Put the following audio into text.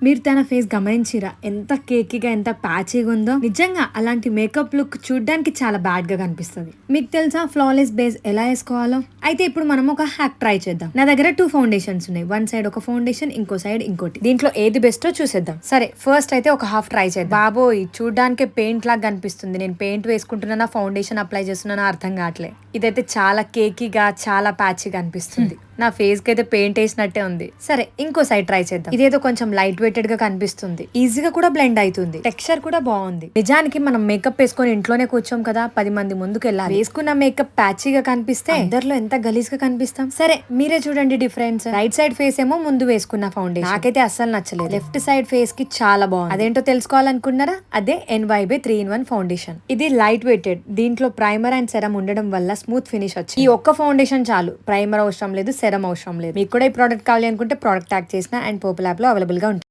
మీరు తన ఫేస్ గమనించిరా ఎంత కేకీగా ఎంత ప్యాచీగా ఉందో. నిజంగా అలాంటి మేకప్ లుక్ చూడడానికి చాలా బ్యాడ్ గా కనిపిస్తుంది. మీకు తెలుసా ఫ్లాలెస్ బేస్ ఎలా వేసుకోవాలో? అయితే ఇప్పుడు మనం ఒక హ్యాక్ ట్రై చేద్దాం. నా దగ్గర 2 ఫౌండేషన్స్ ఉన్నాయి. వన్ సైడ్ ఒక ఫౌండేషన్, ఇంకో సైడ్ ఇంకోటి. దీంట్లో ఏది బెస్టో చూసేద్దాం. సరే ఫస్ట్ అయితే ఒక హాఫ్ ట్రై చేద్దాం. బాబోయ్ చూడడానికి పెయింట్ లాగా కనిపిస్తుంది. నేను పెయింట్ వేసుకుంటున్నా ఫౌండేషన్ అప్లై చేస్తున్నా అర్థం కావట్లే. ఇదైతే చాలా కేకీగా చాలా ప్యాచీగా అనిపిస్తుంది. నా ఫేస్ కి అయితే పెయింట్ వేసినట్టే ఉంది. సరే ఇంకో సైడ్ ట్రై చేద్దాం. ఇదేదో కొంచెం లైట్ వెయిటెడ్ గా కనిపిస్తుంది. ఈజీగా కూడా బ్లెండ్ అవుతుంది. టెక్స్చర్ కూడా బాగుంది. నిజానికి మనం మేకప్ వేసుకొని ఇంట్లోనే కూర్చోం కదా, 10 మంది ముందుకు వెళ్ళాలి. వేసుకున్న మేకప్ ప్యాచీగా కనిపిస్తే అందరిలో ఎంత గలీజ్ గా కనిపిస్తాం. సరే మీరే చూడండి డిఫరెన్స్. రైట్ సైడ్ ఫేస్ ఏమో ముందు వేసుకున్న ఫౌండేషన్ నాకైతే అస్సలు నచ్చలేదు. లెఫ్ట్ సైడ్ ఫేస్ కి చాలా బాగుంది. అదేంటో తెలుసుకోవాలనుకున్నారా? అదే NYB 3-in-1 ఫౌండేషన్. ఇది లైట్ వెయిటెడ్. దీంట్లో ప్రైమర్ అండ్ సెరమ్ ఉండడం వల్ల స్మూత్ ఫినిష్ వచ్చింది. ఈ ఒక్క ఫౌండేషన్ చాలు. ప్రైమర్ అవసరం లేదు, సెరమ్ అవసరం లేదు. మీకు కూడా ఈ ప్రోడక్ట్ కావాలి అనుకుంటే ప్రోడక్ట్ ట్యాగ్ చేసిన అండ్ పోపుల్ యాప్ లో అవైలబుల్ గా ఉంటుంది.